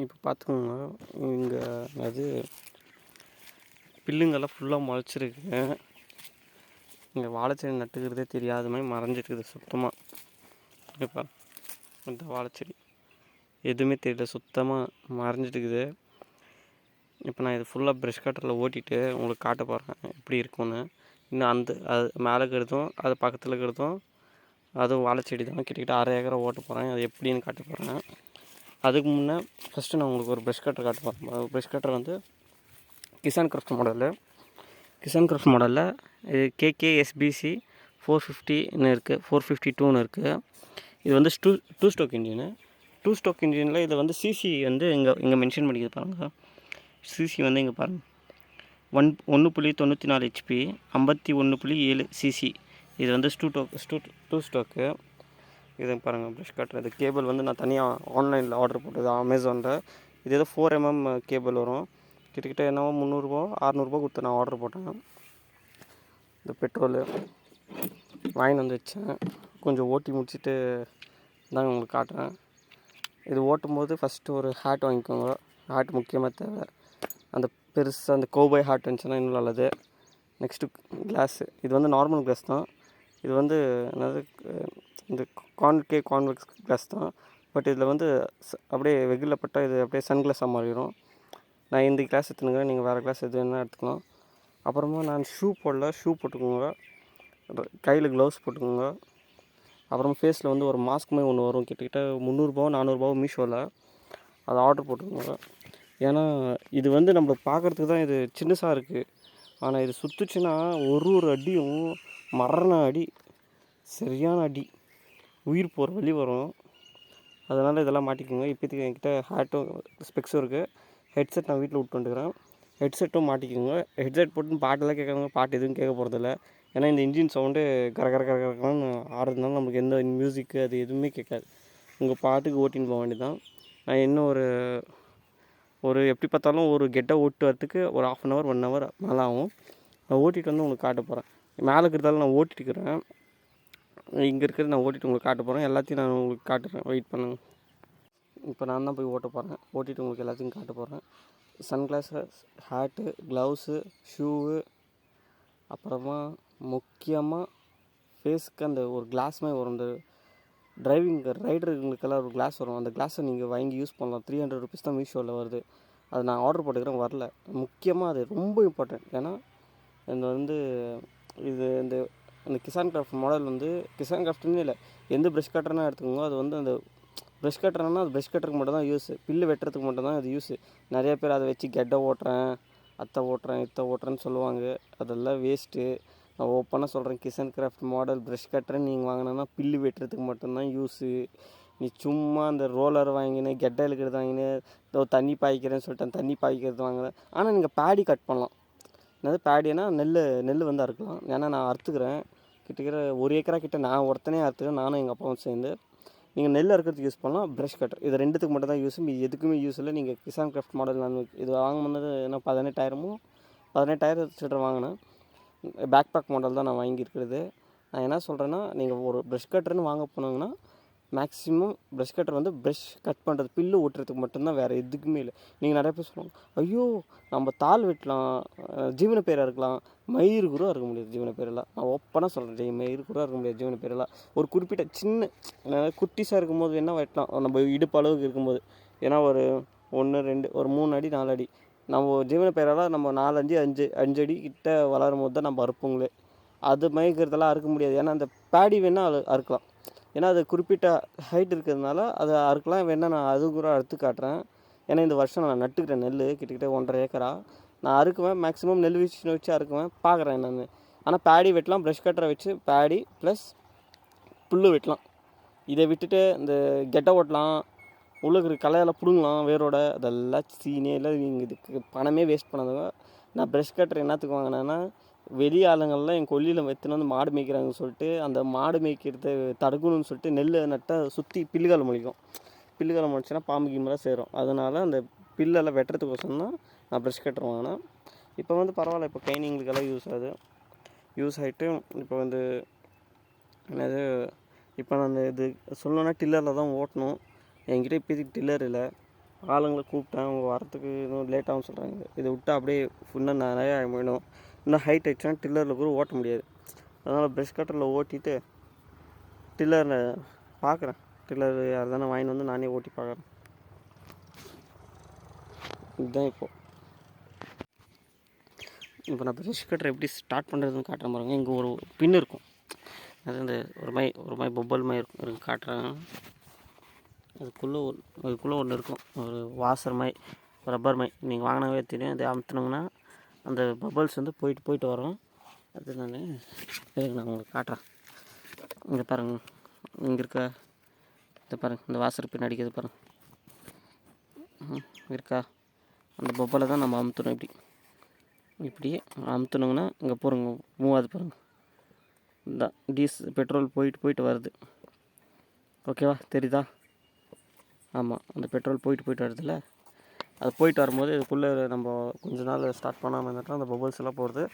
இப்போ பார்த்துக்கோங்க, இங்கே அது பில்லுங்கெல்லாம் ஃபுல்லாக முளைச்சிருக்குங்க. இங்கே வாழைச்செடி நட்டுக்கிறதே தெரியாத மாதிரி மறைஞ்சிருக்குது சுத்தமாக. இப்போ இந்த வாழைச்செடி எதுவுமே தெரியல, சுத்தமாக மறைஞ்சிட்டுருக்குது. இப்போ நான் இது ஃபுல்லாக ப்ரெஷ் கட்டரில் ஓட்டிட்டு உங்களுக்கு காட்ட போகிறேன் எப்படி இருக்குன்னு. இன்னும் அது மேலே இருக்கிறதும் அது பக்கத்தில் இருக்கிறதும் அதுவும் வாழைச்செடி தான். கிட்டத்தட்ட 1/2 ஏக்கரை ஓட்ட போகிறேன். அது எப்படின்னு காட்ட போகிறேன். அதுக்கு முன்னே ஃபஸ்ட்டு நான் உங்களுக்கு ஒரு ப்ரெஷ் கட்டர் காட்ட போகிறேன். ப்ரெஷ் கட்டர் வந்து கிசான் கிராஃப்ட் மாடலில் இது KKSBC 450ன்னு இருக்குது, 452ன்னு இருக்குது. இது வந்து டூ ஸ்டோக் இன்ஜினில் இதில் வந்து சிசி வந்து இங்கே மென்ஷன் பண்ணிக்கிறது பாருங்கள். சிசி வந்து இங்கே பாருங்கள், 1.94 HP, 51.7 சிசி. இது வந்து டூ ஸ்டோக்கு. இது பாருங்கள் ப்ரெஷ் கட்டர். இது கேபிள் வந்து நான் தனியாக ஆன்லைனில் ஆர்டர் போட்டது அமேசானில். இது ஏதோ 4 mm கேபிள் வரும். கிட்டத்தட்ட என்னவோ 300 600 கொடுத்து நான் ஆர்டர் போட்டேன். இந்த பெட்ரோலு வாங்கி வந்து வச்சேன். கொஞ்சம் ஓட்டி முடிச்சுட்டு தாங்க உங்களுக்கு காட்டுறேன். இது ஓட்டும்போது ஃபஸ்ட்டு ஒரு ஹேட் வாங்கிக்கோங்க. ஹேட் முக்கியமாக தேவை. அந்த பெருசாக அந்த கோபாய் ஹேட் இருந்துச்சுன்னா இன்னும் நல்லது. Next class. இது வந்து நார்மல் கிளாஸ் தான். இது வந்து என்னது, இந்த கான்வெக்ஸ் கிளாஸ் தான். பட் இதில் வந்து அப்படியே வெயிலில் பட்டால் இது அப்படியே சன் கிளாஸாக மாறிடும். நான் இந்த கிளாஸ் எடுத்துனுங்கிறேன், நீங்கள் வேறு கிளாஸ் எது வேணால் எடுத்துக்கலாம். அப்புறமா நான் ஷூ போட்டுக்கோங்க. கையில் க்ளவுஸ் போட்டுக்கோங்க. அப்புறமா ஃபேஸில் வந்து ஒரு மாஸ்க்குமே ஒன்று வரும். கிட்டத்தட்ட 300 400 மீஷோவில். அதை ஆர்டர் போட்டுக்கோங்க. ஏன்னா இது வந்து நம்ம பார்க்குறதுக்கு தான் இது சின்னசாக இருக்குது. ஆனால் இது சுற்றுச்சுன்னா ஒரு அடியும் மரண அடி, சரியான அடி, உயிர் போகிற வழி வரும். அதனால் இதெல்லாம் மாட்டிக்கோங்க. இப்போதைக்கு என்கிட்ட ஹேட்டும் ஸ்பெக்ஸும் இருக்குது. ஹெட்செட் நான் வீட்டில் விட்டு வந்துக்கிறேன். ஹெட்செட்டும் மாட்டிக்கோங்க. ஹெட்செட் போட்டு பாட்டெல்லாம் கேட்குறாங்க, பாட்டு எதுவும் கேட்க போகிறதில்ல. ஏன்னா இந்த இன்ஜின் சவுண்டு கரகரன்னு ஆடுறதுனால நமக்கு எந்த மியூசிக்கு அது எதுவுமே கேட்காது. உங்கள் பாட்டுக்கு ஓட்டின்னு போக வேண்டியதான். நான் இன்னும் ஒரு எப்படி பார்த்தாலும் ஒரு கெட்டை ஓட்டு வரத்துக்கு ஒரு 1/2 hour 1 hour மேலே ஆகும். நான் ஓட்டிகிட்டு வந்து உங்களுக்கு காட்ட போகிறேன். மேலே இருக்கிறதால நான் ஓட்டிட்டுக்கிறேன். இங்கே இருக்கிறது நான் ஓட்டிட்டு உங்களுக்கு காட்ட போகிறேன். எல்லாத்தையும் நான் உங்களுக்கு காட்டுறேன், வெயிட் பண்ணுங்கள். இப்போ நான் தான் போய் ஓட்ட போகிறேன். ஓட்டிட்டு உங்களுக்கு எல்லாத்தையும் காட்ட போகிறேன். சன்கிளாஸஸ், ஹேட்டு, க்ளவுஸு, ஷூவு, அப்புறமா முக்கியமாக ஃபேஸுக்கு அந்த ஒரு கிளாஸ் மாதிரி வரும். இந்த ரைடருங்களுக்கெல்லாம் ஒரு கிளாஸ் வரும். அந்த கிளாஸை நீங்கள் வாங்கி யூஸ் பண்ணலாம். 300 rupees தான் மீஷோவில் வருது. அது நான் ஆர்டர் போட்டுக்கிறேன், வரல. முக்கியமாக அது ரொம்ப இம்பார்ட்டன்ட். ஏன்னா இந்த வந்து இந்த கிசான் கிராஃப்ட் மாடல் வந்து கிசான் கிராஃப்ட்னு இல்லை, எந்த ப்ரெஷ் கட்டர்னா எடுத்துக்கோங்க. அது வந்து அந்த ப்ரெஷ் கட்டர்னா அது ப்ரெஷ் கட்டருக்கு மட்டும் தான் யூஸு, பில்லு வெட்டுறதுக்கு மட்டும் தான் அது யூஸு. நிறைய பேர் அதை வச்சு கெட்டை ஓட்டுறேன், இத்தை ஓட்டுறேன்னு சொல்லுவாங்க. அதெல்லாம் வேஸ்ட்டு. நான் ஓப்பனாக சொல்கிறேன், கிசான் கிராஃப்ட் மாடல் ப்ரெஷ் கட்டரை நீங்கள் வாங்கினோன்னா பில்லு வெட்டுறதுக்கு மட்டும்தான் யூஸு. நீ சும்மா அந்த ரோலர் வாங்கினேன், கெட்டை இழுக்கிறது வாங்கினேன், ஏதோ தண்ணி பாய்க்கிறேன்னு சொல்லிட்டேன், தண்ணி பாய்க்கிறது வாங்கினேன். ஆனால் நீங்கள் பேடி கட் பண்ணலாம். என்னது பேடினா நெல் வந்து அறுக்கலாம். ஏன்னா நான் அறுத்துக்கிறேன். கிட்டத்தட்ட 1 ஏக்கரா கிட்ட நான் ஒருத்தனே அறுத்துக்கிறேன், நானும் எங்கள் அப்பாவும் சேர்ந்து. நீங்கள் நெல் அறுக்கிறதுக்கு யூஸ் பண்ணலாம். ப்ரெஷ் கட்டர் இது ரெண்டுத்துக்கு மட்டும் தான் யூஸ். மீது எதுக்குமே யூஸ் இல்லை. நீங்கள் கிசான் கிராஃப்ட் மாடல் நான் இது வாங்கினது என்ன 18,000 சில்லற வாங்கினேன். பேக் மாடல் தான் நான் வாங்கியிருக்கிறது. நான் என்ன சொல்கிறேன்னா, நீங்கள் ஒரு ப்ரெஷ் கட்டர்னு வாங்க போனாங்கன்னா மேக்ஸிமம் ப்ரெஷ் கட்டர் வந்து ப்ரெஷ் கட் பண்ணுறது, பில்லு ஓட்டுறதுக்கு மட்டும்தான், வேறு எதுக்குமே இல்லை. நீங்கள் நிறைய பேர் சொல்லுவாங்க, ஐயோ நம்ம தாள் வெட்டலாம், ஜீவன பேராக இருக்கலாம். மயிறு கூட இருக்க முடியாது ஜீவன பேரெல்லாம். நான் ஓப்பனாக சொல்கிறேன், மயிறு கூட இருக்க முடியாது ஜீவன பேரெல்லாம். ஒரு குறிப்பிட்ட சின்ன குட்டிஸாக இருக்கும்போது என்ன வெட்டலாம், நம்ம இடுப்பு அளவுக்கு இருக்கும்போது. ஏன்னா ஒரு 1 2 ஒரு 3 அடி 4 அடி நம்ம ஜீவன பேரெல்லாம் நம்ம 4 5 அடி கிட்ட வளரும் போது தான் நம்ம அறுப்போங்களே. அது மயக்கிறதெல்லாம் அறுக்க முடியாது. ஏன்னா அந்த பேடி வேணால் அறுக்கலாம். ஏன்னா அது குறிப்பிட்ட ஹைட் இருக்கிறதுனால அதை அறுக்கலாம். வேணால் நான் அது கூட அறுத்து காட்டுறேன். ஏன்னா இந்த வருஷம் நான் நட்டுக்கிறேன் நெல் கிட்டத்தட்ட 1.5 ஏக்கரா. நான் அறுக்குவேன், மேக்ஸிமம் நெல் வச்சு அறுக்குவேன், பார்க்குறேன் என்னென்னு. ஆனால் பேடி வெட்டலாம், ப்ரெஷ் கட்டரை வச்சு பேடி ப்ளஸ் புல்லு வெட்டலாம். இதை விட்டுட்டு இந்த கெட்டை ஓட்டலாம், உள்ளுக்கு களையெல்லாம் பிடுங்கலாம் வேரோட. அதெல்லாம் சீனே இல்லை. நீங்கள் இதுக்கு பணமே வேஸ்ட் பண்ணாதவங்க. நான் ப்ரெஷ் கட்டர் என்னத்துக்கு வாங்கினேன்னா, வெளி ஆளுங்கள்லாம் என் கொல்லியில் வைத்துன்னு வந்து மாடு மேய்க்கிறாங்கன்னு சொல்லிட்டு, அந்த மாடு மேய்க்கிறத தடுக்கணும்னு சொல்லிட்டு நெல் நட்டால் சுற்றி பில்லுகால் முளைக்கும். பில்லுகால் முளைச்சுன்னா பாம்பு கீமெல்லாம் சேரும். அதனால் அந்த பில்லெல்லாம் வெட்டுறதுக்கோசரம் தான் நான் ப்ரெஷ் கட்டர் வாங்கினேன். இப்போ வந்து பரவாயில்ல, இப்போ கைனிங்களுக்கெல்லாம் யூஸ் ஆகிட்டு. இப்போ வந்து என்னது, இப்போ நான் இது சொல்லணுன்னா டில்லரில் தான் ஓட்டணும். என்கிட்ட இப்போதைக்கு டில்லர் இல்லை. ஆளுங்களை கூப்பிட்டேன், அவங்க வரத்துக்கு இன்னும் லேட் ஆகும்னு சொல்கிறாங்க. இதை விட்டு அப்படியே இன்னும் நிறையா வேணும். இன்னும் ஹைட் ஆகிடுச்சுன்னா டில்லரில் கூட ஓட்ட முடியாது. அதனால் ப்ரெஷ் கட்டரில் ஓட்டிட்டு டில்லரில் பார்க்குறேன். டில்லர் யார் தானே வாங்கிட்டு வந்து நானே ஓட்டி பார்க்குறேன். இதுதான் இப்போ நான் ப்ரெஷ் கட்டரை எப்படி ஸ்டார்ட் பண்ணுறதுன்னு காட்டுறேன் பாருங்கள். இங்கே ஒரு பின் இருக்கும், அது இந்த ஒரு மாதிரி பொப்பல் மாதிரி இருக்கும் காட்டுறேன். அதுக்குள்ளே ஒன்று இருக்கும், ஒரு வாசர் மாதிரி, ரப்பர் மாதிரி. நீங்கள் வாங்கினாவே தெரியும். அதை அமுத்துனோங்கன்னா அந்த பபுள்ஸ் வந்து போயிட்டு வரும். அது நான் உங்களுக்கு காட்டுறேன். இங்கே பாருங்கள், இங்கே இதை பாருங்கள், இந்த வாசர் பின் அடிக்கிறது பாருங்கள் இருக்கா. அந்த பப்பலை தான் நம்ம அமுத்தணும். இப்படியே அமுத்துனோங்கன்னா இங்கே போகிறோங்க, மூவாது பாருங்கள். இந்த பெட்ரோல் போயிட்டு வருது. ஓகேவா, தெரியுதா? ஆமாம், அந்த பெட்ரோல் போயிட்டு வருதுல்ல. அது போயிட்டு வரும்போது இதுக்குள்ளே நம்ம கொஞ்ச நாள் ஸ்டார்ட் பண்ணாமல் இருந்துட்டோம், அந்த பபுள்ஸ் எல்லாம் போகிறது.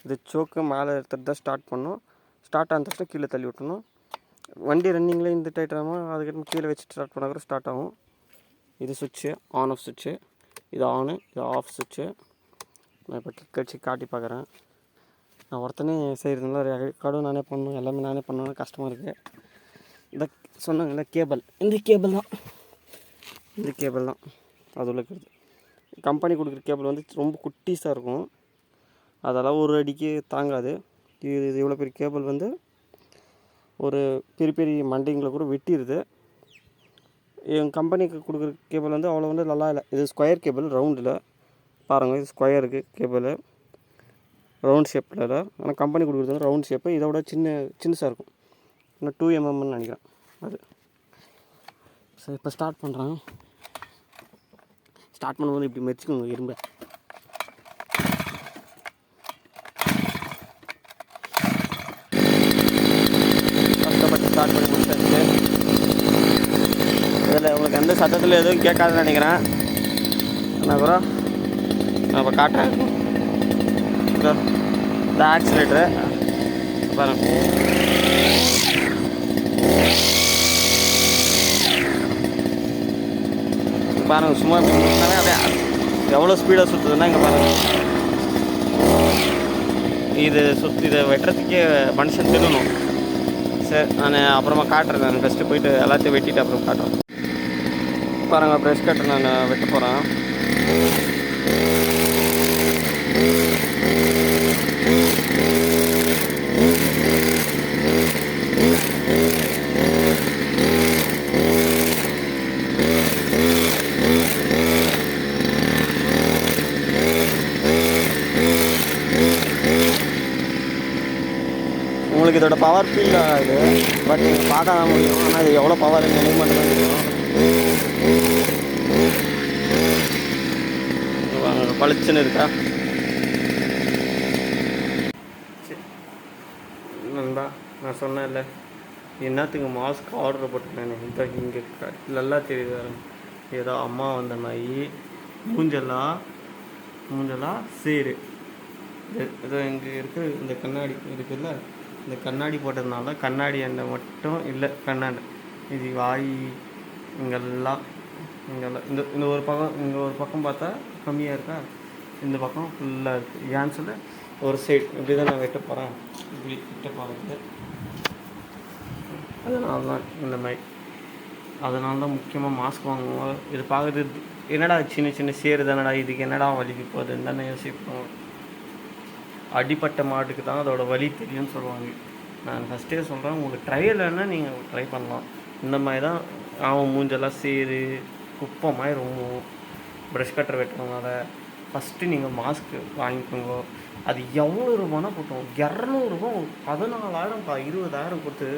இது சோக்கு மேலே எடுத்துகிட்டு தான் ஸ்டார்ட் பண்ணணும். ஸ்டார்ட் ஆன கீழே தள்ளி விட்டணும். வண்டி ரன்னிங்கில் இந்த டைட்டாமல் அதுக்கிட்ட கீழே வச்சு ஸ்டார்ட் பண்ணால் கூட ஸ்டார்ட் ஆகும். இது சுவிட்சு, ஆன் ஆஃப் சுவிட்சு. இது ஆனு, இது ஆஃப் சுவிட்சு. நான் இப்போ கிக் அடிச்சு காட்டி பார்க்குறேன். நான் ஒருத்தனே செய்கிறதுனால ரெக்கார்டும் நானே பண்ணணும், எல்லாமே நானே பண்ணணும்னு கஷ்டமாக இருக்குது. இந்த சொன்னாங்கல்ல கேபிள், இந்த கேபிள் தான் அது உள்ள இருக்கிறது. கம்பெனி கொடுக்குற கேபிள் வந்து ரொம்ப குட்டீஸாக இருக்கும், அதெல்லாம் ஒரு அடிக்கு தாங்காது. இது இவ்வளோ பெரிய கேபிள் வந்து ஒரு பெரிய மண்டிங்களை கூட வெட்டிடுது. என் கம்பெனிக்கு கொடுக்குற கேபிள் வந்து அவ்வளோ வந்து நல்லா இல்லை. இது ஸ்கொயர் கேபிள், ரவுண்டில் பாருங்கள். இது ஸ்கொயருக்கு கேபிள், ரவுண்ட் ஷேப்பில் இல்லை. ஆனால் கம்பெனி கொடுக்குறது வந்து ரவுண்ட் ஷேப்பு. இதோட சின்னசாக இருக்கும், இன்னும் 2 mmன்னு நினைக்கிறேன் அது. சரி, இப்போ ஸ்டார்ட் பண்ணுறேன். ஸ்டார்ட் பண்ணும்போது இப்படி மெரிச்சுக்கோங்க இரும்பை. கஷ்டப்பட்டு ஸ்டார்ட் பண்ணி முடிச்சாச்சு. இதில் உங்களுக்கு எந்த சத்தத்தில் எதுவும் கேட்காதுன்னு நினைக்கிறேன். என்ன கூட நான் இப்போ காட்டுறேன். இந்த ஆக்சிலேட்டரு பாருங்கள், சும்மா அப்படியே எவ்வளோ ஸ்பீடாக சுற்றுதுன்னா இங்கே பாருங்கள். இதை வெட்டுறதுக்கே மனுஷன் திருடணும். சரி, நான் அப்புறமா காட்டுறேன். நான் ஃபஸ்ட்டு போயிட்டு எல்லாத்தையும் வெட்டிட்டு அப்புறம் காட்டுறேன். பாருங்கள், ப்ரெஷ் கட்டர் நான் வெட்ட போகிறேன். உங்களுக்கு இதோட பவர் ஃபீல் ஆகுது, பட் நீங்கள் பார்க்க தான் முடியும். ஆனால் இது எவ்வளோ பவர் எனக்கு மட்டும் தான் தெரியும். பளிச்சுன்னு இருக்கா நண்பா? நான் சொன்னேன்ல, என்னத்துக்கு மாஸ்க் ஆர்டர் போட்டுட்டேன். இந்த இங்கே நல்லா தெரியுது, ஏதோ அம்மா வந்த மாதிரி மூஞ்செல்லாம் சேரு. ஏதோ இங்கே இருக்குது, இந்த கண்ணாடி இருக்குதுல்ல, இந்த கண்ணாடி போட்டதுனால கண்ணாடி எண்ணெய் மட்டும் இல்லை, கண்ணாடி இது வாய் இங்கெல்லாம் இந்த ஒரு பக்கம் பார்த்தா கம்மியாக இருக்கா, இந்த பக்கம் ஃபுல்லாக இருக்குது. ஏன்னு சொல்ல ஒரு சைடு இப்படி தான் நான் வெட்ட போகிறேன், இப்படி வெட்ட போகிறது. அதனால தான் இந்த மாதிரி, அதனால தான் முக்கியமாக மாஸ்க் வாங்குவோம். இது பார்க்குறது என்னடா சின்ன சேரு தானடா, இதுக்கு என்னடா வலிக்கு போகுதுன்னு தானே யோசிப்போம். அடிப்பட்ட மாட்டுக்கு தான் அதோட வலி தெரியும்னு சொல்லுவாங்க. நான் ஃபஸ்ட்டே சொல்கிறேன், உங்களுக்கு ட்ரையல்னா நீங்கள் ட்ரை பண்ணலாம். இந்த மாதிரி தான் அவன் மூஞ்செல்லாம் சேரு குப்பமாக ரொம்ப ப்ரஷ் கட்டர் வெட்டுறதுனால ஃபஸ்ட்டு நீங்கள் மாஸ்க்கு வாங்கிக்கோங்க. அது எவ்வளோ ரூபானா போட்டோம், 200 ரூபா, 14,000 20,000 கொடுத்து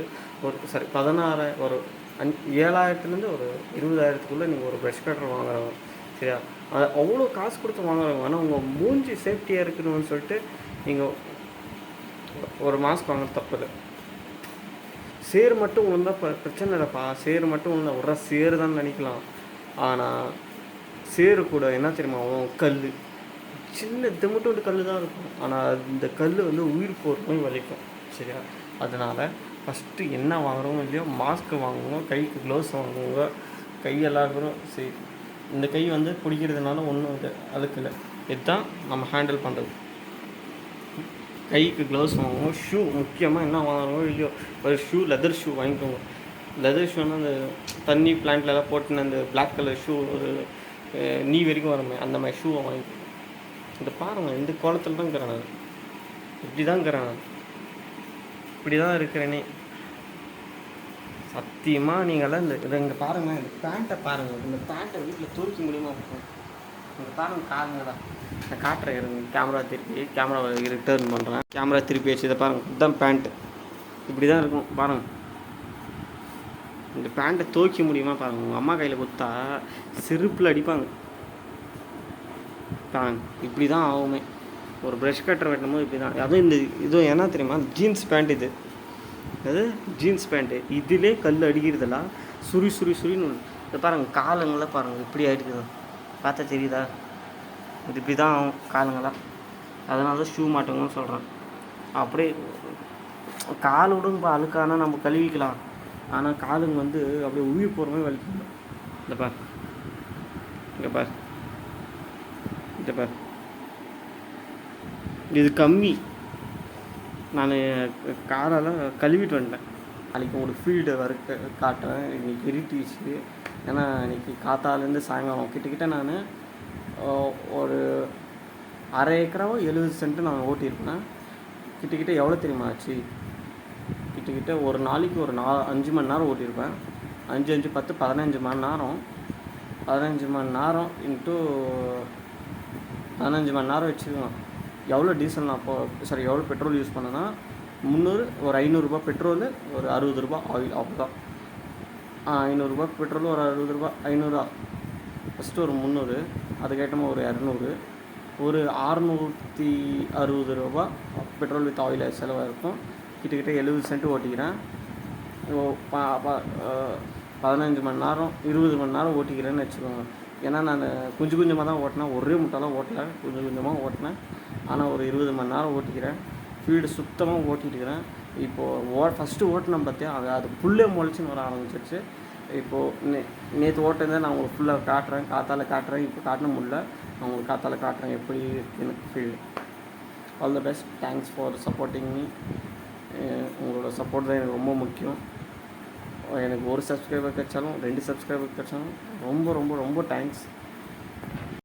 ஒரு 16 ஒரு 7,000லேருந்து ஒரு 20,000க்குள்ளே நீங்கள் ஒரு ப்ரஷ் கட்டர் வாங்குறவங்க, சரியா? அதை அவ்வளோ காசு கொடுத்து வாங்குறவங்க. ஆனால் உங்கள் மூஞ்சி சேஃப்டியாக இருக்கணும்னு சொல்லிட்டு நீங்கள் ஒரு மாஸ்க் வாங்க தப்புது. சேரு மட்டும் விழுந்தா பிரச்சனை இல்லைப்பா, சேரு மட்டும் விழுந்தா ஒரு சேரு தான் நினைக்கலாம். ஆனால் சேரு கூட என்ன தெரியுமா, கல் சின்ன திமுட்டு கல் தான் இருக்கும். ஆனால் இந்த கல் வந்து உயிர் போகிறதும் வலிக்கும், சரியா? அதனால் ஃபஸ்ட்டு என்ன வாங்குறோமோ இல்லையோ மாஸ்க்கு வாங்குவோம், கைக்கு க்ளவுஸ் வாங்குவோங்க, கையெல்லாம் சரி இந்த கை வந்து பிடிக்கிறதுனால ஒன்றும் இல்லை, அதுக்கு இல்லை. இதுதான் நம்ம ஹேண்டில் பண்ணுறது. கைக்கு க்ளவுஸ் வாங்குவோம். ஷூ முக்கியமாக என்ன வாங்குறோமோ இல்லையோ, ஒரு ஷூ லெதர் ஷூ வாங்கிக்கோங்க. லெதர் ஷூன்னா அந்த தண்ணி பிளான்ட்லலாம் போட்டுன்னு அந்த பிளாக் கலர் ஷூ ஒரு நீ வரைக்கும் வரமே அந்த மாதிரி ஷூவை வாங்கிக்கோங்க. இந்த பாருங்கள், இந்த கோலத்தில் தான் இருக்கிறேன் நான், இப்படி தான் இருக்கிறேன் நான், இப்படி தான் இருக்கிறேனே சத்தியமாக. நீங்களாம் இதை இங்கே பாருங்கள், இந்த பேண்ட்டை பாருங்கள், இந்த பேண்ட்டை வீட்டில் துவைக்க முடியுமா இருக்கும்? இங்கே பாருங்கள் காருங்க தான். நான் காட்டுறேன் இருங்க, கேமராவை ரிட்டர்ன் பண்ணுறேன். கேமரா திருப்பி வச்சு இதை பாருங்கள், இதுதான் பேண்ட்டு, இப்படி தான் இருக்கும் பாருங்கள். இந்த பேண்ட்டை துவைக்க முடியுமா பாருங்கள். உங்கள் அம்மா கையில் கொடுத்தா செருப்பில் அடிப்பாங்க பாருங்க. இப்படி தான் ஆகுமே. ஒரு ப்ரஷ் கட்டர் வெட்டும் போது இப்படி தான். அதுவும் இந்த இதுவும் என்ன தெரியுமா, ஜீன்ஸ் பேண்ட் இது, அது ஜீன்ஸ் பேண்ட்டு. இதிலே கல் அடிக்கிறதெல்லாம் சுரின்னு இதை பாருங்கள். காலங்களாம் பாருங்கள் இப்படி ஆகிடுக்குது, பார்த்தா தெரியுதா? இது இப்படி தான் ஆகும் காலங்களாம். அதனால தான் ஷூ மாட்டுங்கன்னு சொல்கிறேன். அப்படியே கால் விடுங்க அழுக்கானா நம்ம கழுவிக்கலாம், ஆனால் காலுங்க வந்து அப்படியே உயிர் போகிற மாதிரி வலிக்கணும். இந்த பார், இங்கே பார், இந்த பார், இது கம்மி. நான் காரெல்லாம் கழுவிட்டு வந்துட்டேன். நாளைக்கு உங்களுக்கு ஃபீல்டு வரைக்க காட்டுறேன். இன்றைக்கி இருட்டிச்சு, ஏன்னா இன்றைக்கி காத்தாலேருந்து சாயங்காலம் கிட்டக்கிட்ட நான் ஒரு அரை ஏக்கராவோ 70 சென்ட்டு நான் ஓட்டியிருப்பேன். கிட்டக்கிட்ட எவ்வளோ தெரியுமா ஆச்சு? கிட்டக்கிட்ட ஒரு நாளைக்கு ஒரு 5 மணி நேரம் ஓட்டியிருப்பேன். 5 5 10 15 மணி நேரம். 15 மணி நேரம் இன்ட்டு 15 மணி நேரம் வச்சுக்கலாம். எவ்வளோ டீசல் நான் எவ்வளோ பெட்ரோல் யூஸ் பண்ணேன்னா 300, ஒரு 500 ரூபா பெட்ரோலு, ஒரு 60 ரூபா ஆயில், அவ்வளோதான். 500 ரூபா பெட்ரோலு, ஒரு 60 ரூபா, 500 ஃபஸ்ட்டு ஒரு 300, அதுக்கேட்டமாக ஒரு 200, ஒரு 660 ரூபா பெட்ரோல் வித் ஆயில் செலவாக இருக்கும். கிட்டக்கிட்ட 70 சென்ட்டு ஓட்டிக்கிறேன். 15 மணி நேரம் 20 மணி நேரம் ஓட்டிக்கிறேன்னு வச்சுக்கோங்க. ஏன்னா நான் கொஞ்சமாக தான் ஓட்டினேன், ஒரே முட்டாலாம் ஓட்டலை, கொஞ்சமாக ஓட்டினேன். ஆனால் ஒரு 20 மணி நேரம் ஓட்டிக்கிறேன். ஃபீல்டு சுத்தமாக ஓட்டிட்டுக்கிறேன். இப்போது ஃபஸ்ட்டு ஓட்டினேன் பார்த்தியா, அது புல்லே முளைச்சின்னு வர ஆரம்பிச்சிருச்சு. இப்போது நேற்று ஓட்டினதை நான் உங்களுக்கு ஃபுல்லாக காட்டுறேன், காத்தால் காட்டுறேன். இப்போ காட்டின முடியல, நான் உங்களுக்கு காத்தால் காட்டுறேன் எப்படி இருக்குன்னு field. All the best, thanks for supporting me. உங்களோட சப்போர்ட் தான் எனக்கு ரொம்ப முக்கியம். எனக்கு ஒரு சப்ஸ்கிரைபர் கிடைச்சாலும் 2 சப்ஸ்கிரைபர் கிடைச்சாலும் ரொம்ப ரொம்ப ரொம்ப தேங்க்ஸ்.